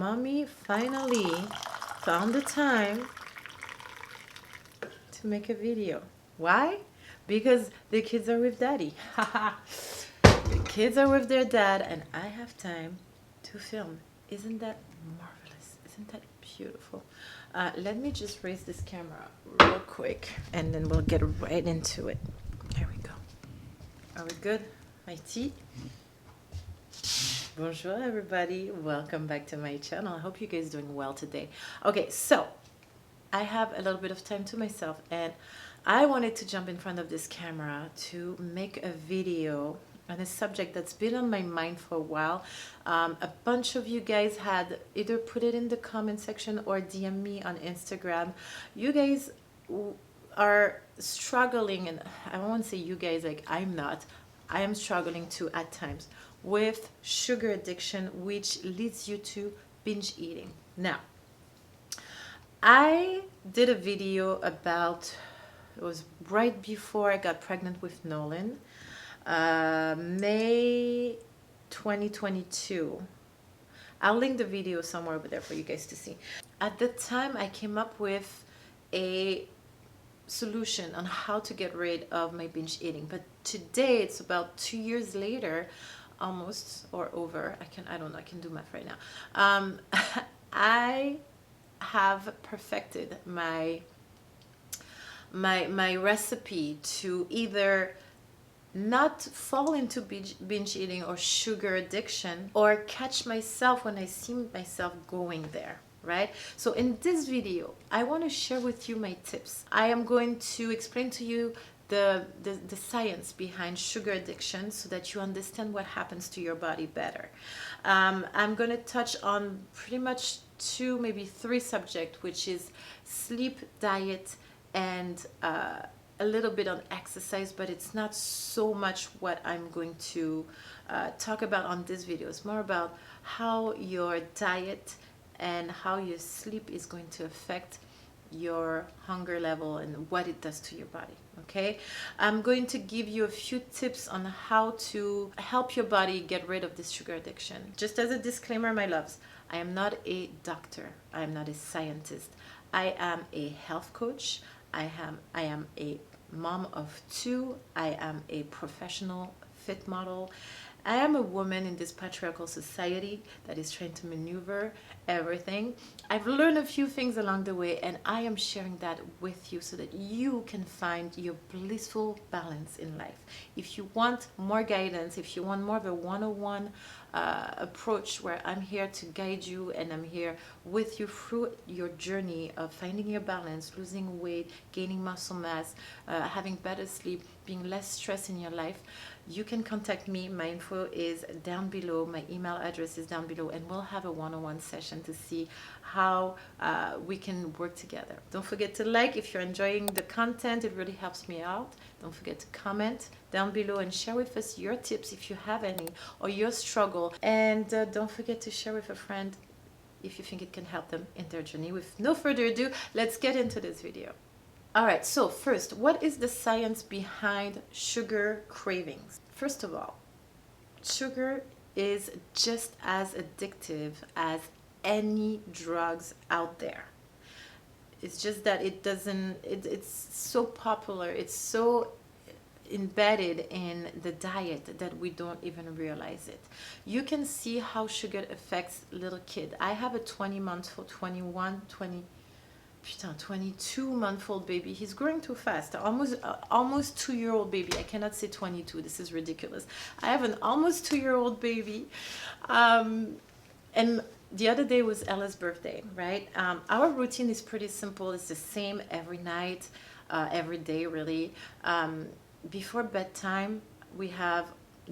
mommy finally found the time to make a video. Why? Because the kids are with daddy. The kids are with their dad and I have time to film. Isn't that marvelous? Isn't that beautiful? Let me just raise this camera real quick and then we'll get right into it. There we go. Are we good? My tea? Bonjour everybody, welcome back to my channel. I hope you guys are doing well today. Okay, so I have a little bit of time to myself and I wanted to jump in front of this camera to make a video on a subject that's been on my mind for a while. A bunch of you guys had either put it in the comment section or DM me on Instagram. You guys are struggling, and I won't say you guys, like I'm not. I am struggling too at times with sugar addiction, which leads you to binge eating. Now, I did a video about, it was right before I got pregnant with Nolan, May 2022. I'll link the video somewhere over there for you guys to see. At the time, I came up with a solution on how to get rid of my binge eating, but today it's about 2 years later, almost, or over. I don't know, I can do math right now. I have perfected my recipe to either not fall into binge eating or sugar addiction, or catch myself when I see myself going there, right? So in this video, I want to share with you my tips. I am going to explain to you the science behind sugar addiction so that you understand what happens to your body better. I'm going to touch on pretty much 2, maybe 3 subjects, which is sleep, diet, and a little bit on exercise, but it's not so much what I'm going to talk about on this video. It's more about how your diet and how your sleep is going to affect your hunger level and what it does to your body. Okay, I'm going to give you a few tips on how to help your body get rid of this sugar addiction. Just as a disclaimer, my loves, I am not a doctor, I am not a scientist. I am a health coach. I am a mom of 2. I am a professional fit model. I am a woman in this patriarchal society that is trying to maneuver everything. I've learned a few things along the way, and I am sharing that with you so that you can find your blissful balance in life. If you want more guidance, if you want more of a one-on-one approach where I'm here to guide you and I'm here with you through your journey of finding your balance, losing weight, gaining muscle mass, having better sleep, being less stressed in your life, you can contact me. My info is down below, my email address is down below, and we'll have a one-on-one session to see how we can work together. Don't forget to like if you're enjoying the content, it really helps me out. Don't forget to comment down below and share with us your tips if you have any, or your struggle, and don't forget to share with a friend if you think it can help them in their journey. With no further ado, let's get into this video. Alright, so first, what is the science behind sugar cravings? First of all, sugar is just as addictive as any drugs out there. It's just that it's so popular, it's so embedded in the diet that we don't even realize it. You can see how sugar affects little kid. I have a 22-month-old baby. He's growing too fast. Almost 2-year-old baby. I cannot say 22. This is ridiculous. I have an almost 2-year-old baby. And the other day was Ella's birthday, right? Our routine is pretty simple. It's the same every night, every day, really. Before bedtime, we have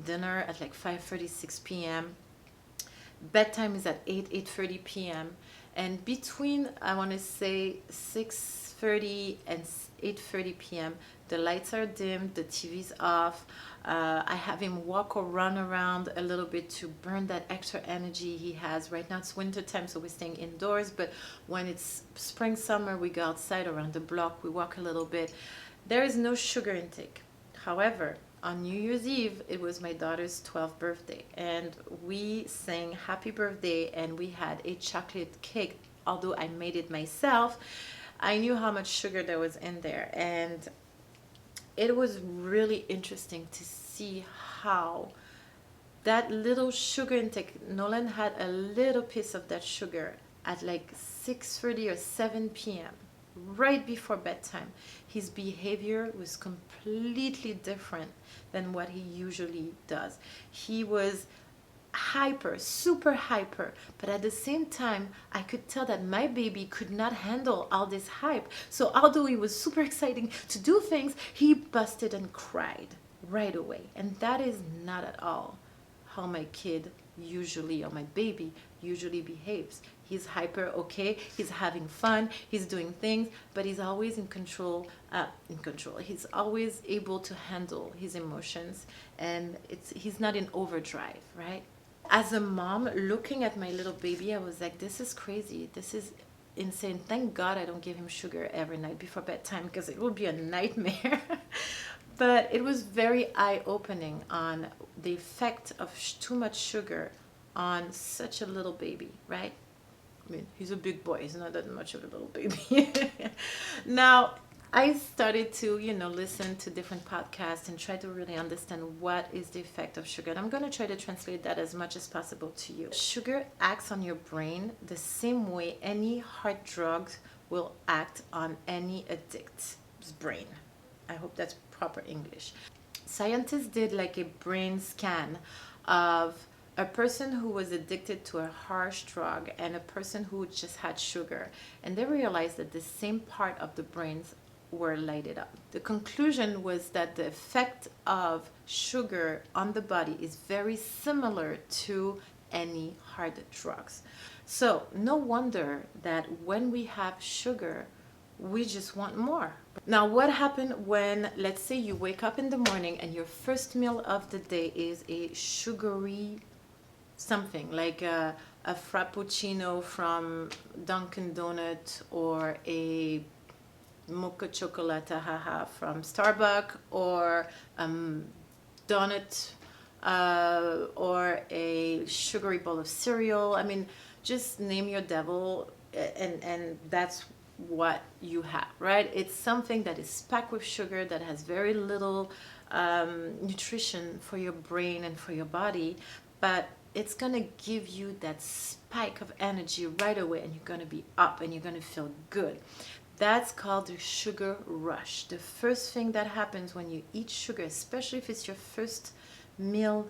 dinner at like 5:36 p.m. Bedtime is at 8:30 p.m. And between, I want to say 6:30 and 8:30 p.m., the lights are dimmed, the TV's off. I have him walk or run around a little bit to burn that extra energy he has. Right now it's winter time, so we're staying indoors, but when it's spring, summer, we go outside around the block, we walk a little bit. There is no sugar intake. However, On New Year's Eve, it was my daughter's 12th birthday, and we sang happy birthday, and we had a chocolate cake. Although I made it myself, I knew how much sugar there was in there, and it was really interesting to see how that little sugar intake, Nolan had a little piece of that sugar at like 6:30 or 7 p.m., right before bedtime. His behavior was completely different than what he usually does. He was hyper, super hyper, but at the same time, I could tell that my baby could not handle all this hype. So although it was super exciting to do things, he busted and cried right away. And that is not at all how my kid usually, or my baby usually behaves. He's hyper, okay, he's having fun, he's doing things, but he's always in control. He's always able to handle his emotions, and he's not in overdrive, right? As a mom looking at my little baby, I was like, this is crazy, this is insane. Thank God I don't give him sugar every night before bedtime, because it would be a nightmare. But it was very eye-opening on the effect of too much sugar on such a little baby, right? I mean, he's a big boy, he's not that much of a little baby. Now, I started to, listen to different podcasts and try to really understand what is the effect of sugar. And I'm going to try to translate that as much as possible to you. Sugar acts on your brain the same way any hard drugs will act on any addict's brain. I hope that's proper English. Scientists did like a brain scan of a person who was addicted to a harsh drug and a person who just had sugar, and they realized that the same part of the brains were lighted up. The conclusion was that the effect of sugar on the body is very similar to any hard drugs. So no wonder that when we have sugar, we just want more. Now, what happened when, let's say, you wake up in the morning and your first meal of the day is a sugary something, like a frappuccino from Dunkin' Donut, or a mocha chocolata haha from Starbucks, or donut, or a sugary bowl of cereal. I mean, just name your devil, and that's what you have, right? It's something that is packed with sugar, that has very little nutrition for your brain and for your body, but it's gonna give you that spike of energy right away, and you're gonna be up and you're gonna feel good. That's called the sugar rush. The first thing that happens when you eat sugar, especially if it's your first meal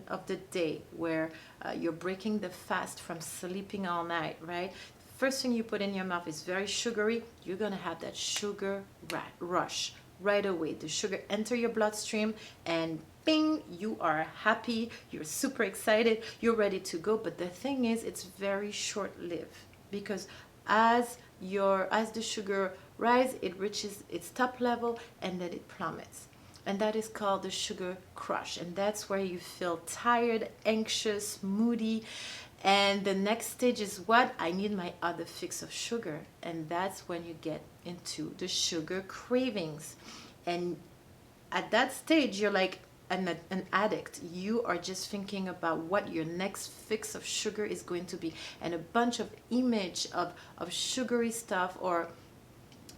of the day, where you're breaking the fast from sleeping all night, right? First thing you put in your mouth is very sugary, you're gonna have that sugar rush right away. The sugar enter your bloodstream, and bing, you are happy, you're super excited, you're ready to go. But the thing is, it's very short-lived, because as the sugar rise, it reaches its top level and then it plummets. And that is called the sugar crush. And that's where you feel tired, anxious, moody. And the next stage is what? I need my other fix of sugar. And that's when you get into the sugar cravings. And at that stage, you're like an addict. You are just thinking about what your next fix of sugar is going to be. And a bunch of image of sugary stuff, or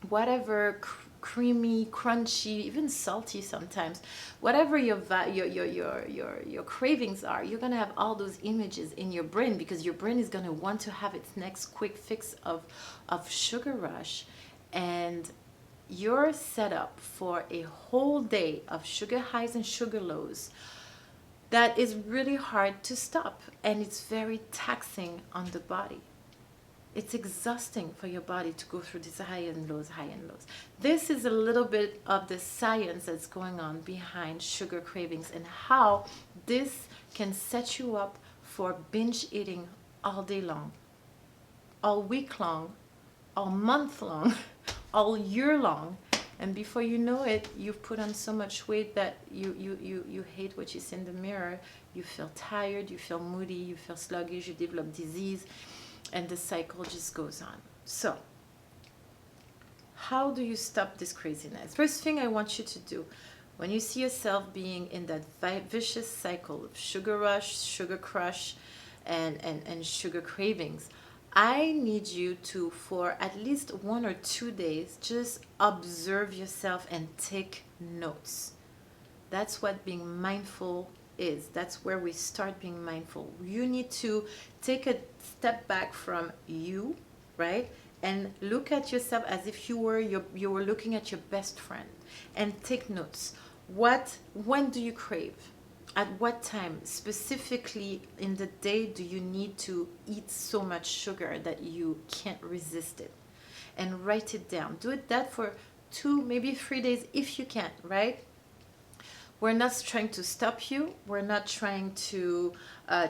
whatever, creamy, crunchy, even salty sometimes, whatever your cravings are, you're gonna have all those images in your brain, because your brain is gonna want to have its next quick fix of sugar rush. And you're set up for a whole day of sugar highs and sugar lows that is really hard to stop, and it's very taxing on the body. It's exhausting for your body to go through these high and lows, high and lows. This is a little bit of the science that's going on behind sugar cravings, and how this can set you up for binge eating all day long, all week long, all month long, all year long. And before you know it, you've put on so much weight that you hate what you see in the mirror. You feel tired, you feel moody, you feel sluggish, you develop disease. And the cycle just goes on. So, how do you stop this craziness? First thing I want you to do, when you see yourself being in that vicious cycle of sugar rush, sugar crush, and sugar cravings, I need you to, for at least 1 or 2 days, just observe yourself and take notes. That's what being mindful is. That's where we start being mindful. You need to take a step back from you, right? And look at yourself as if you were looking at your best friend, and take notes. When do you crave? At what time specifically in the day do you need to eat so much sugar that you can't resist it? And write it down. Do it that for 2, maybe 3 days if you can, right? We're not trying to stop you. We're not trying to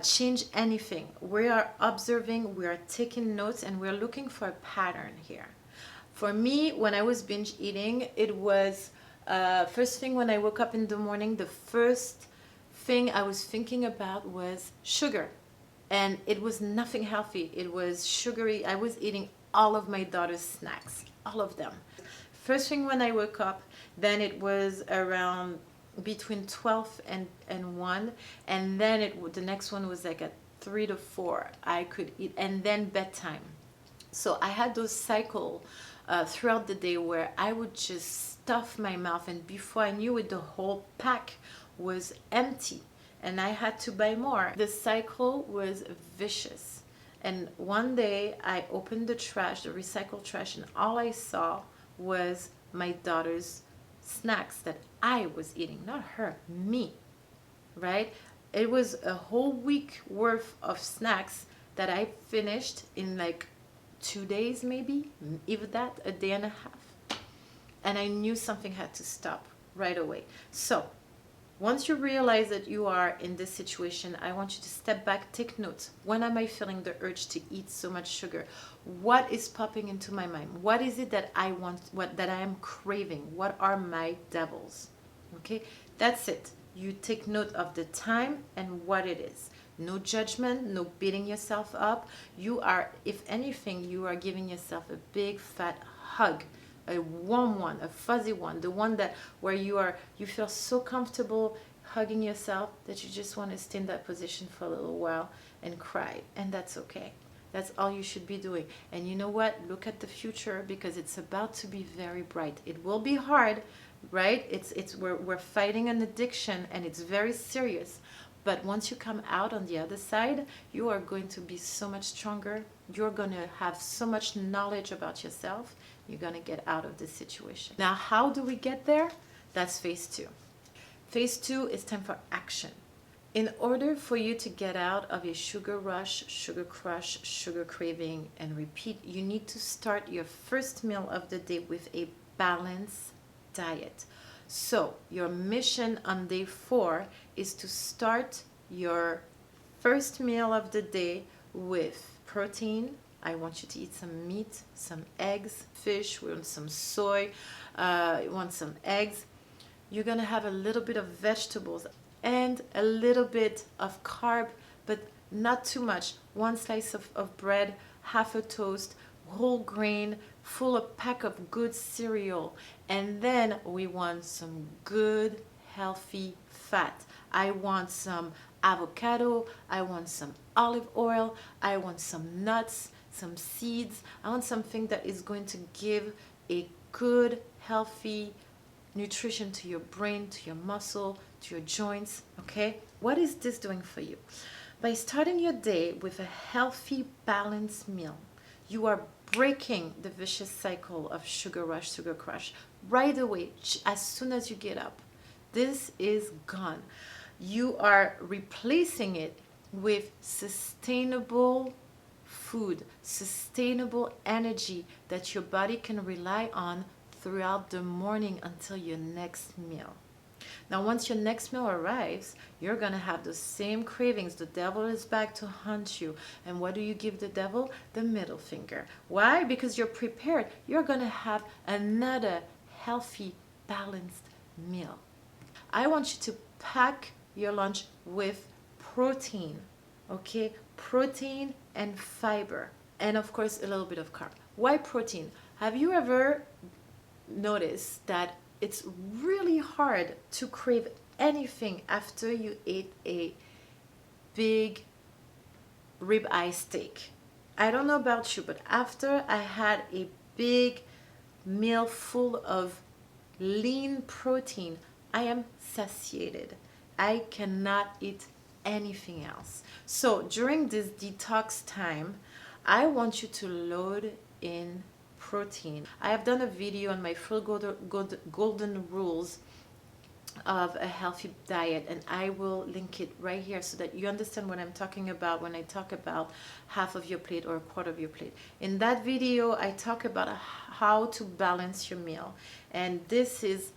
change anything. We are observing, we are taking notes, and we're looking for a pattern here. For me, when I was binge eating, it was first thing when I woke up in the morning, the first thing I was thinking about was sugar. And it was nothing healthy. It was sugary. I was eating all of my daughter's snacks, all of them. First thing when I woke up, then it was around between 12 and 1, and then the next one was like at 3 to 4 I could eat, and then bedtime. So I had those cycle throughout the day where I would just stuff my mouth, and before I knew it, the whole pack was empty and I had to buy more. The cycle was vicious. And one day I opened the trash, the recycled trash, and all I saw was my daughter's snacks that I was eating, not her, me, right? It was a whole week worth of snacks that I finished in like 2 days, maybe, even that, a day and a half. And I knew something had to stop right away. So once you realize that you are in this situation, I want you to step back, take notes. When am I feeling the urge to eat so much sugar? What is popping into my mind? What is it that I want, that I am craving? What are my devils? Okay, that's it. You take note of the time and what it is. No judgment, no beating yourself up. You are, if anything, you are giving yourself a big fat hug, a warm one, a fuzzy one, the one that where you feel so comfortable hugging yourself that you just want to stay in that position for a little while and cry. And that's okay. That's all you should be doing. And you know what? Look at the future, because it's about to be very bright. It will be hard, right? We're fighting an addiction, and it's very serious. But once you come out on the other side, you are going to be so much stronger. You're going to have so much knowledge about yourself. You're going to get out of this situation. Now, how do we get there? That's phase 2. Phase 2 is time for action. In order for you to get out of a sugar rush, sugar crush, sugar craving, and repeat, you need to start your first meal of the day with a balanced diet. So your mission on day 4 is to start your first meal of the day with protein. I want you to eat some meat, some eggs, fish, we want some soy, you want some eggs. You're gonna have a little bit of vegetables and a little bit of carb, but not too much. 1 slice of bread, half a toast, whole grain, full of pack of good cereal. And then we want some good healthy fat. I want some avocado, I want some olive oil, I want some nuts, some seeds. I want something that is going to give a good healthy nutrition to your brain, to your muscle, to your joints. Okay, what is this doing for you? By starting your day with a healthy balanced meal, you are breaking the vicious cycle of sugar rush, sugar crush right away. As soon as you get up, this is gone. You are replacing it with sustainable food, sustainable energy that your body can rely on throughout the morning until your next meal. Now, once your next meal arrives, you're going to have the same cravings. The devil is back to haunt you. And what do you give the devil? The middle finger. Why? Because you're prepared. You're going to have another healthy, balanced meal. I want you to pack your lunch with protein, okay? Protein and fiber. And of course, a little bit of carb. Why protein? Have you ever noticed that it's really hard to crave anything after you ate a big ribeye steak. I don't know about you, but after I had a big meal full of lean protein, I am satiated. I cannot eat anything else. So during this detox time, I want you to load in protein. I have done a video on my full golden rules of a healthy diet, and I will link it right here so that you understand what I'm talking about when I talk about half of your plate or a quarter of your plate. In that video, I talk about how to balance your meal, and this is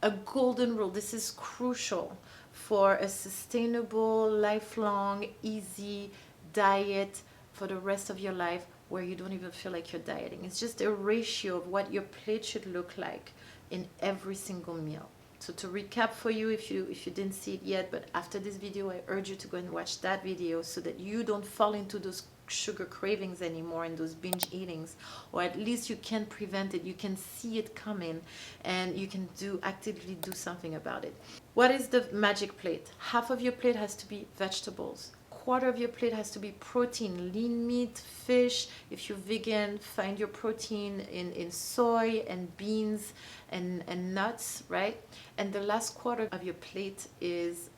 a golden rule. This is crucial for a sustainable, lifelong, easy diet for the rest of your life, where you don't even feel like you're dieting. It's just a ratio of what your plate should look like in every single meal. So to recap for you, if you didn't see it yet, but after this video, I urge you to go and watch that video so that you don't fall into those sugar cravings anymore and those binge eatings, or at least you can prevent it. You can see it coming and you can actively do something about it. What is the magic plate? Half of your plate has to be vegetables. Quarter of your plate has to be protein, lean meat, fish. If you're vegan, find your protein in soy and beans and nuts, right? And the last quarter of your plate is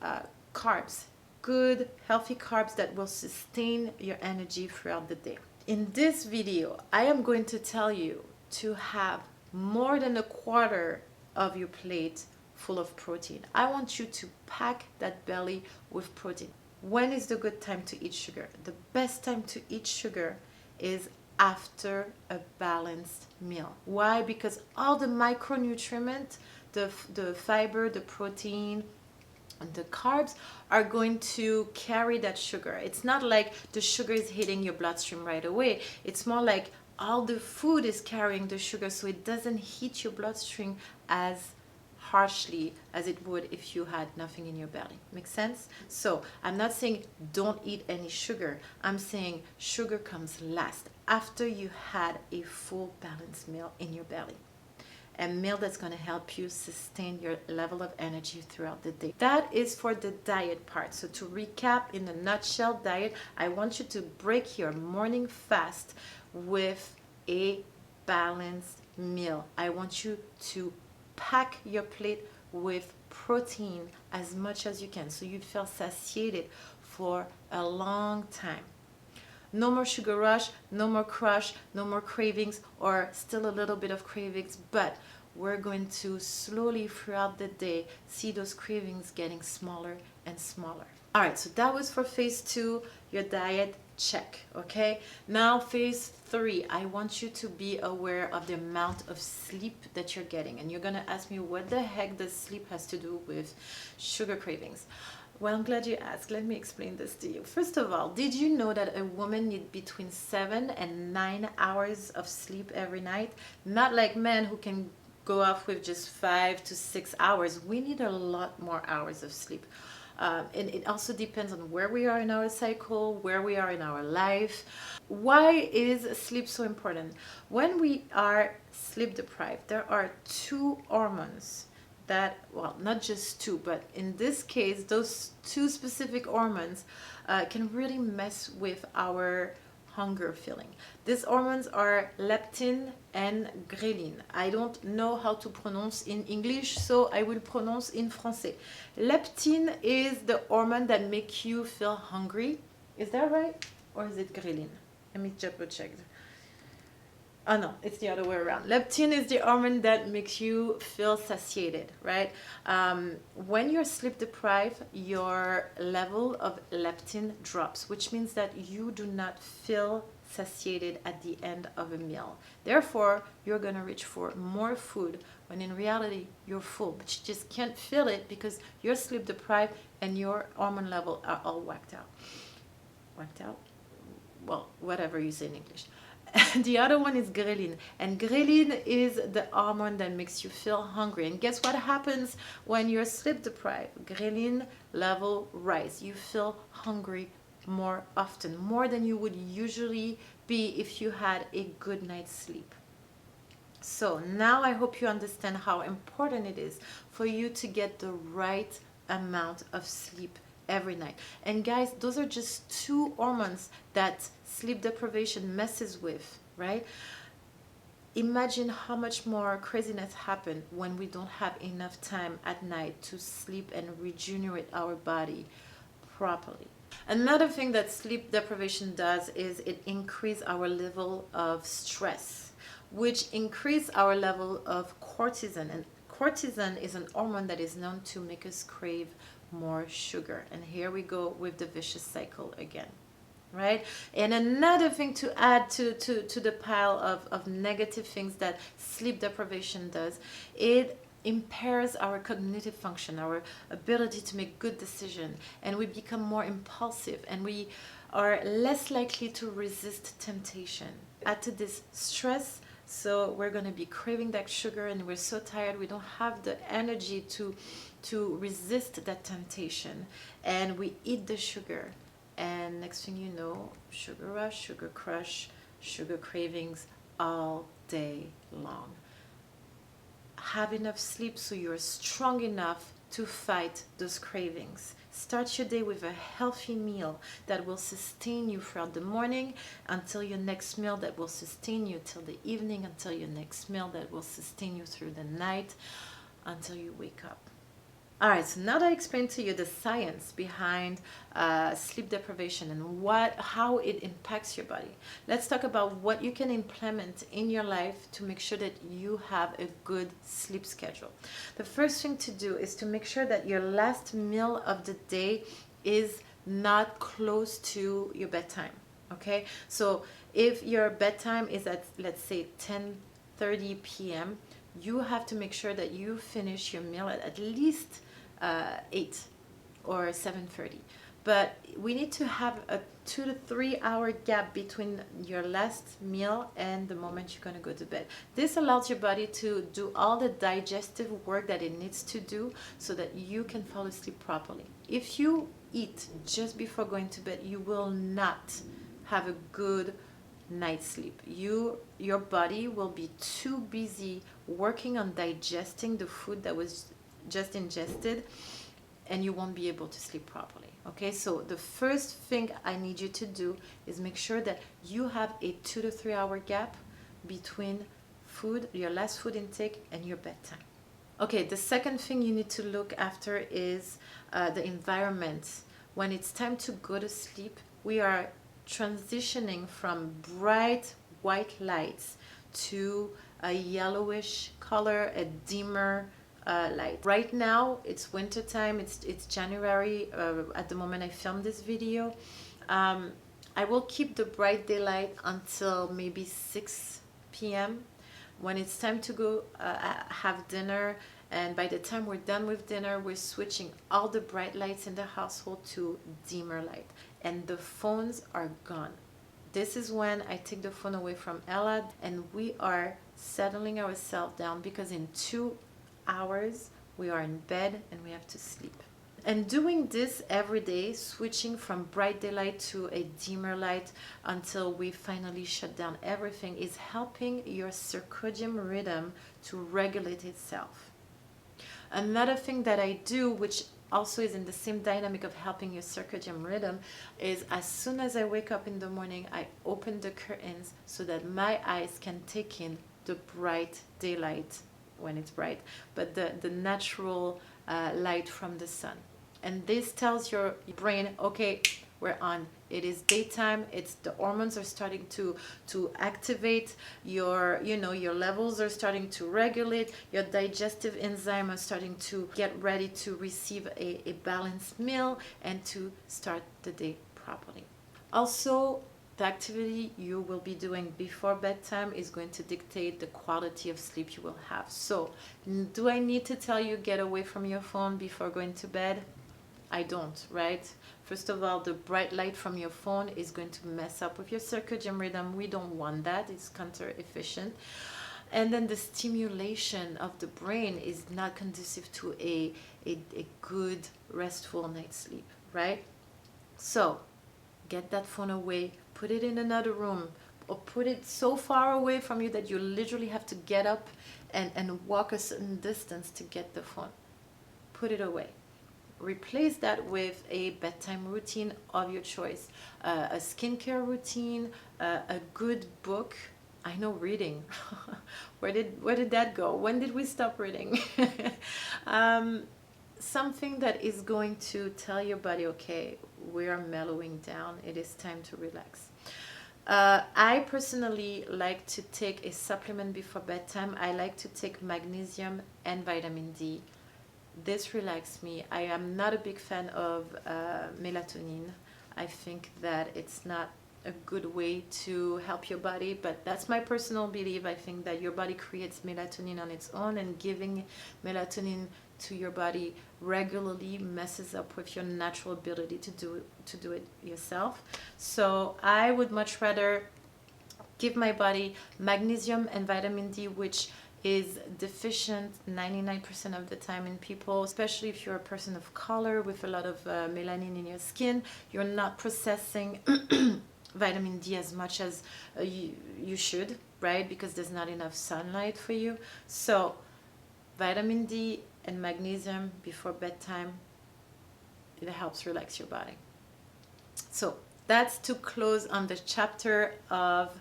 carbs. Good, healthy carbs that will sustain your energy throughout the day. In this video, I am going to tell you to have more than a quarter of your plate full of protein. I want you to pack that belly with protein. When is the good time to eat sugar? The best time to eat sugar is after a balanced meal. Why? Because all the micronutrients, the fiber, the protein, and the carbs are going to carry that sugar. It's not like the sugar is hitting your bloodstream right away. It's more like all the food is carrying the sugar, so it doesn't hit your bloodstream as harshly as it would if you had nothing in your belly. Make sense? So I'm not saying don't eat any sugar. I'm saying sugar comes last, after you had a full balanced meal in your belly. A meal that's going to help you sustain your level of energy throughout the day. That is for the diet part. So to recap, in a nutshell, diet, I want you to break your morning fast with a balanced meal. I want you to pack your plate with protein as much as you can, so you feel satiated for a long time. No more sugar rush, no more crush, no more cravings, or still a little bit of cravings, but we're going to slowly throughout the day see those cravings getting smaller and smaller. All right, so that was for phase 2, your diet, check. Okay, now phase 3, I want you to be aware of the amount of sleep that you're getting. And you're gonna ask me, what the heck does sleep has to do with sugar cravings? Well, I'm glad you asked. Let me explain this to you. First of all, did you know that a woman needs between 7 and 9 hours of sleep every night? Not like men who can go off with just 5 to 6 hours. We need a lot more hours of sleep. And it also depends on where we are in our cycle, where we are in our life. Why is sleep so important? When we are sleep deprived, there are 2 hormones that, well, not just 2, but in this case, those 2 specific hormones can really mess with our hunger feeling. These hormones are leptin and ghrelin. I don't know how to pronounce in English, so I will pronounce in français. Leptin is the hormone that makes you feel hungry. Is that right? Or is it ghrelin? Let me double check. Oh no, it's the other way around. Leptin is the hormone that makes you feel satiated, right? When you're sleep deprived, your level of leptin drops, which means that you do not feel satiated at the end of a meal. Therefore, you're gonna reach for more food when in reality you're full, but you just can't feel it because you're sleep deprived and your hormone level are all whacked out. Whacked out? Well, whatever you say in English. The other one is ghrelin, and ghrelin is the hormone that makes you feel hungry. And guess what happens when you're sleep deprived? Ghrelin level rise. You feel hungry more often, more than you would usually be if you had a good night's sleep. So now I hope you understand how important it is for you to get the right amount of sleep every night. And guys, those are just two hormones that sleep deprivation messes with, right? Imagine how much more craziness happen when we don't have enough time at night to sleep and regenerate our body properly. Another thing that sleep deprivation does is it increase our level of stress, which increase our level of cortisol. And cortisol is an hormone that is known to make us crave more sugar. And here we go with the vicious cycle again, right? And another thing to add to the pile of negative things that sleep deprivation does, it impairs our cognitive function, our ability to make good decisions, and we become more impulsive, and we are less likely to resist temptation. Add to this stress, so we're going to be craving that sugar, and we're so tired we don't have the energy to resist that temptation, and we eat the sugar, and next thing you know, sugar rush, sugar crush, sugar cravings all day long. Have enough sleep so you're strong enough to fight those cravings. Start your day with a healthy meal that will sustain you throughout the morning until your next meal, that will sustain you till the evening, until your next meal that will sustain you through the night, until you wake up. All right, so now that I explained to you the science behind sleep deprivation and how it impacts your body, let's talk about what you can implement in your life to make sure that you have a good sleep schedule. The first thing to do is to make sure that your last meal of the day is not close to your bedtime, okay? So if your bedtime is at, let's say, 10:30 p.m., you have to make sure that you finish your meal at least 8 or 7:30. But we need to have a 2 to 3 hour gap between your last meal and the moment you're going to go to bed. This allows your body to do all the digestive work that it needs to do so that you can fall asleep properly. If you eat just before going to bed, you will not have a good night's sleep. Your body will be too busy working on digesting the food that was just ingested, and you won't be able to sleep properly. Okay, so the first thing I need you to do is make sure that you have a 2 to 3 hour gap between food, your last food intake, and your bedtime. Okay, the second thing you need to look after is the environment. When it's time to go to sleep, we are transitioning from bright white lights to a yellowish color, a dimmer light. Right now it's winter time, it's January at the moment I filmed this video. I will keep the bright daylight until maybe 6 p.m. when it's time to go have dinner, and by the time we're done with dinner, we're switching all the bright lights in the household to dimmer light, and the phones are gone. This is when I take the phone away from Ella, and we are settling ourselves down, because in 2 hours we are in bed and we have to sleep. And doing this every day, switching from bright daylight to a dimmer light until we finally shut down everything, is helping your circadian rhythm to regulate itself. Another thing that I do, which also is in the same dynamic of helping your circadian rhythm, is as soon as I wake up in the morning, I open the curtains so that my eyes can take in the bright daylight when it's bright, but the natural light from the sun. And this tells your brain, okay, we're on. It is daytime. It's the hormones are starting to activate. Your levels are starting to regulate. Your digestive enzymes are starting to get ready to receive a balanced meal and to start the day properly. Also, the activity you will be doing before bedtime is going to dictate the quality of sleep you will have. So, do I need to tell you get away from your phone before going to bed? I don't, right? First of all, the bright light from your phone is going to mess up with your circadian rhythm. We don't want that. It's counter-efficient. And then the stimulation of the brain is not conducive to a good, restful night's sleep, right? So, get that phone away, put it in another room, or put it so far away from you that you literally have to get up and walk a certain distance to get the phone. Put it away. Replace that with a bedtime routine of your choice, a skincare routine, a good book. I know reading. Where did that go? When did we stop reading? Something that is going to tell your body, okay, we are mellowing down. It is time to relax. I personally like to take a supplement before bedtime. I like to take magnesium and vitamin D. This relaxes me. I am not a big fan of melatonin. I think that it's not a good way to help your body, but that's my personal belief. I think that your body creates melatonin on its own, and giving melatonin to your body regularly messes up with your natural ability to do it yourself. So I would much rather give my body magnesium and vitamin D, which is deficient 99% of the time in people, especially if you're a person of color with a lot of melanin in your skin. You're not processing vitamin D as much as you should, right? Because there's not enough sunlight for you. So vitamin D and magnesium before bedtime, it helps relax your body. So that's to close on the chapter of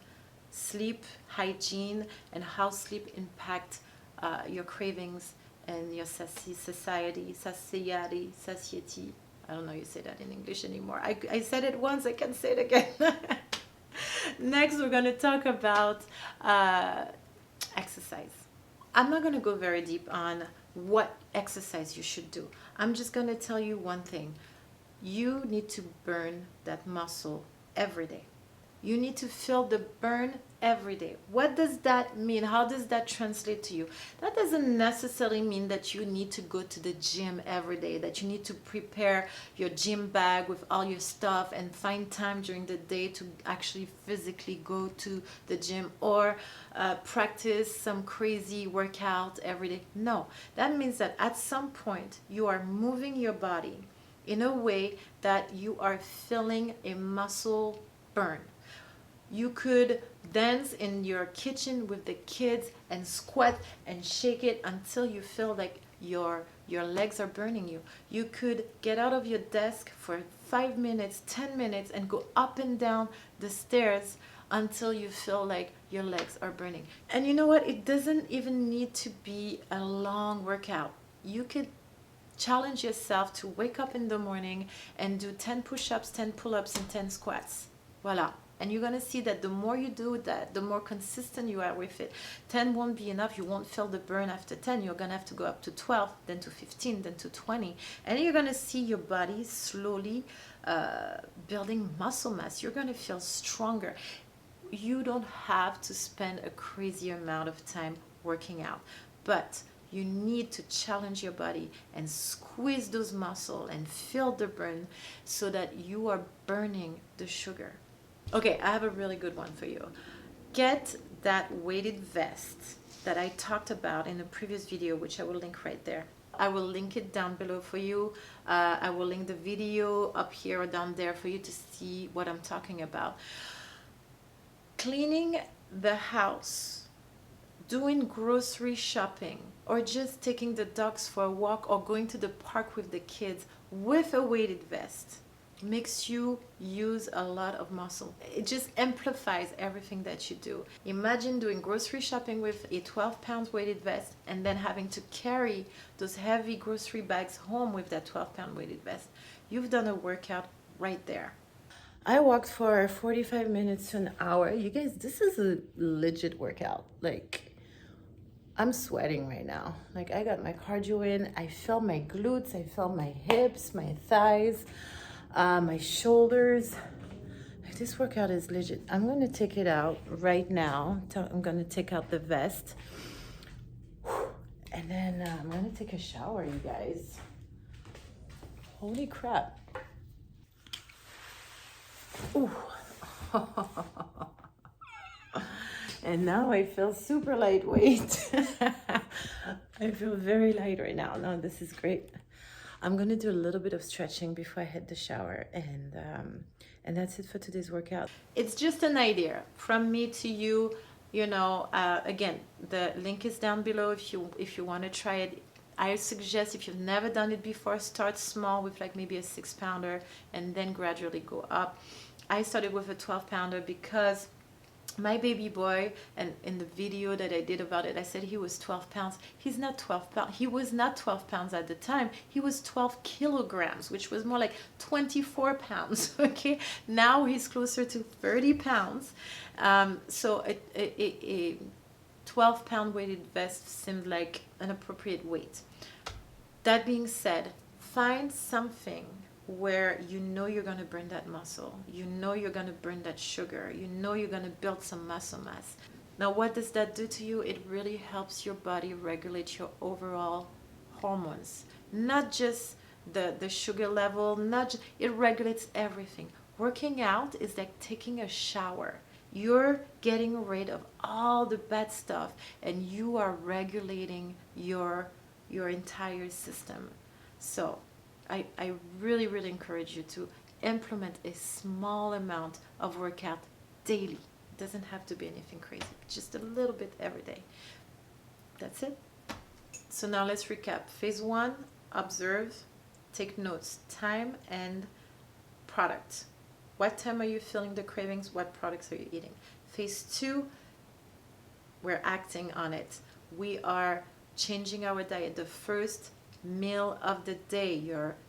sleep hygiene and how sleep impact your cravings and your satiety. I don't know how you say that in English anymore. I said it once, I can say it again. Next, we're going to talk about exercise. I'm not going to go very deep on what exercise you should do. I'm just going to tell you one thing. You need to burn that muscle every day. You need to feel the burn every day. What does that mean? How does that translate to you? That doesn't necessarily mean that you need to go to the gym every day, that you need to prepare your gym bag with all your stuff and find time during the day to actually physically go to the gym or practice some crazy workout every day. No, that means that at some point you are moving your body in a way that you are feeling a muscle burn. You could dance in your kitchen with the kids and squat and shake it until you feel like your legs are burning you. You could get out of your desk for 5 minutes, 10 minutes and go up and down the stairs until you feel like your legs are burning. And you know what? It doesn't even need to be a long workout. You could challenge yourself to wake up in the morning and do 10 push-ups, 10 pull-ups, and 10 squats. Voila. And you're going to see that the more you do that, the more consistent you are with it. 10 won't be enough. You won't feel the burn after 10. You're going to have to go up to 12, then to 15, then to 20. And you're going to see your body slowly building muscle mass. You're going to feel stronger. You don't have to spend a crazy amount of time working out. But you need to challenge your body and squeeze those muscles and feel the burn so that you are burning the sugar. Okay, I have a really good one for you. Get that weighted vest that I talked about in the previous video, which I will link right there. I will link it down below for you. I will link the video up here or down there for you to see what I'm talking about. Cleaning the house, doing grocery shopping, or just taking the dogs for a walk or going to the park with the kids with a weighted vest makes you use a lot of muscle. It just amplifies everything that you do. Imagine doing grocery shopping with a 12-pound weighted vest and then having to carry those heavy grocery bags home with that 12-pound weighted vest. You've done a workout right there. I walked for 45 minutes to an hour. You guys, this is a legit workout. Like, I'm sweating right now. Like, I got my cardio in. I feel my glutes. I feel my hips, my thighs, my shoulders. This workout is legit. I'm gonna take it out right now. I'm gonna take out the vest. And then I'm gonna take a shower, you guys. Holy crap. Ooh. And now I feel super lightweight. I feel very light right now. No, this is great. I'm gonna do a little bit of stretching before I hit the shower, and that's it for today's workout. It's just an idea from me to you. You know, again, the link is down below if you want to try it. I suggest, if you've never done it before, start small with like maybe a 6-pounder and then gradually go up. I started with a 12-pounder because my baby boy, and in the video that I did about it, I said he was 12 pounds. He's not 12 pounds. He was not 12 pounds at the time. He was 12 kilograms, which was more like 24 pounds. Okay. Now he's closer to 30 pounds. So a 12-pound weighted vest seemed like an appropriate weight. That being said, find something where you know you're going to burn that muscle, you know you're going to burn that sugar, you know you're going to build some muscle mass. Now, what does that do to you? It really helps your body regulate your overall hormones, not just the sugar level, it regulates everything. Working out is like taking a shower. You're getting rid of all the bad stuff and you are regulating your entire system. So I really, really encourage you to implement a small amount of workout daily. It doesn't have to be anything crazy, just a little bit every day. That's it. So now let's recap. Phase 1, observe, take notes, time and product. What time are you feeling the cravings? What products are you eating? Phase 2, we're acting on it. We are changing our diet. The first meal of the day,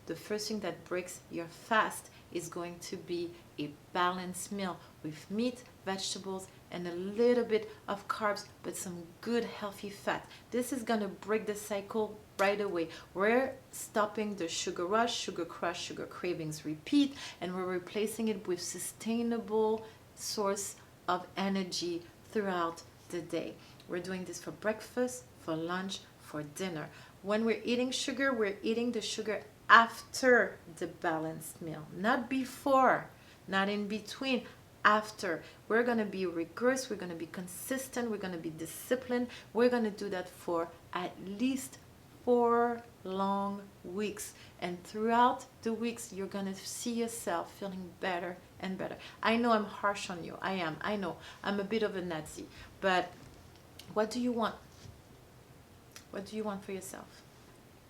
the first thing that breaks your fast is going to be a balanced meal with meat, vegetables, and a little bit of carbs, but some good healthy fat. This is going to break the cycle right away. We're stopping the sugar rush, sugar crush, sugar cravings repeat, and we're replacing it with sustainable source of energy throughout the day. We're doing this for breakfast, for lunch, for dinner. When we're eating sugar, we're eating the sugar after the balanced meal, not before, not in between, after. We're going to be rigorous, we're going to be consistent, we're going to be disciplined. We're going to do that for at least 4 long weeks. And throughout the weeks, you're going to see yourself feeling better and better. I know I'm harsh on you. I know. I'm a bit of a Nazi. But what do you want? What do you want for yourself?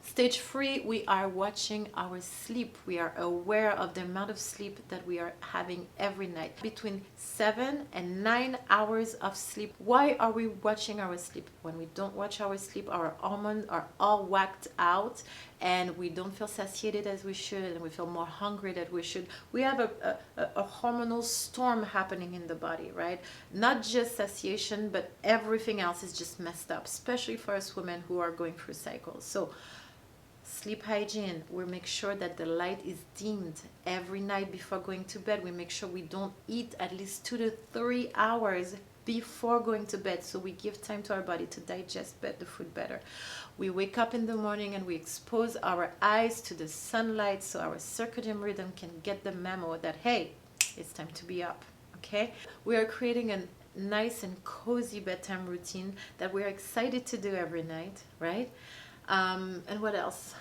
Stage 3, we are watching our sleep. We are aware of the amount of sleep that we are having every night. Between 7 and 9 hours of sleep. Why are we watching our sleep? When we don't watch our sleep, our hormones are all whacked out and we don't feel satiated as we should, and we feel more hungry than we should. We have a hormonal storm happening in the body, right? Not just satiation, but everything else is just messed up, especially for us women who are going through cycles. So sleep hygiene, we make sure that the light is dimmed every night before going to bed. We make sure we don't eat at least 2 to 3 hours before going to bed, so we give time to our body to digest the food better. We wake up in the morning and we expose our eyes to the sunlight so our circadian rhythm can get the memo that, hey, it's time to be up. Okay, we are creating a nice and cozy bedtime routine that we're excited to do every night, right? And what else?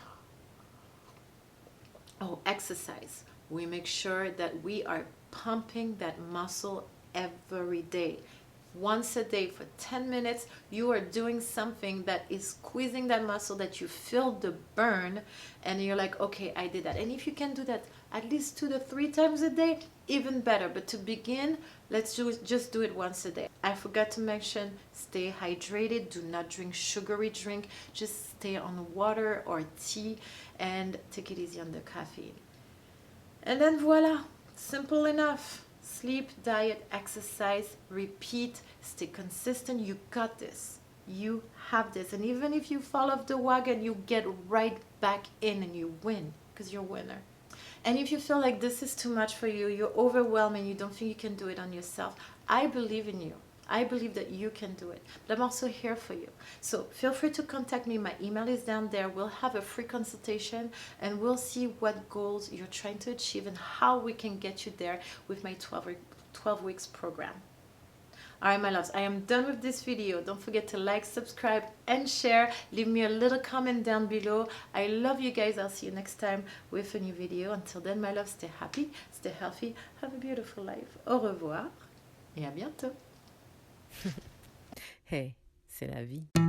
Oh, exercise. We make sure that we are pumping that muscle every day. Once a day for 10 minutes, you are doing something that is squeezing that muscle, that you feel the burn, and you're like, okay, I did that. And if you can do that at least 2 to 3 times a day, even better. But to begin, let's just do it once a day. I forgot to mention, stay hydrated. Do not drink sugary drink. Just stay on water or tea and take it easy on the caffeine. And then voila, simple enough. Sleep, diet, exercise, repeat, stay consistent. You got this. You have this. And even if you fall off the wagon, you get right back in and you win, because you're a winner. And if you feel like this is too much for you, you're overwhelmed and you don't think you can do it on yourself, I believe in you. I believe that you can do it, but I'm also here for you. So feel free to contact me. My email is down there. We'll have a free consultation and we'll see what goals you're trying to achieve and how we can get you there with my 12 weeks program. All right, my loves, I am done with this video. Don't forget to like, subscribe, and share. Leave me a little comment down below. I love you guys. I'll see you next time with a new video. Until then, my love, stay happy, stay healthy, have a beautiful life. Au revoir et à bientôt. Hey, c'est la vie.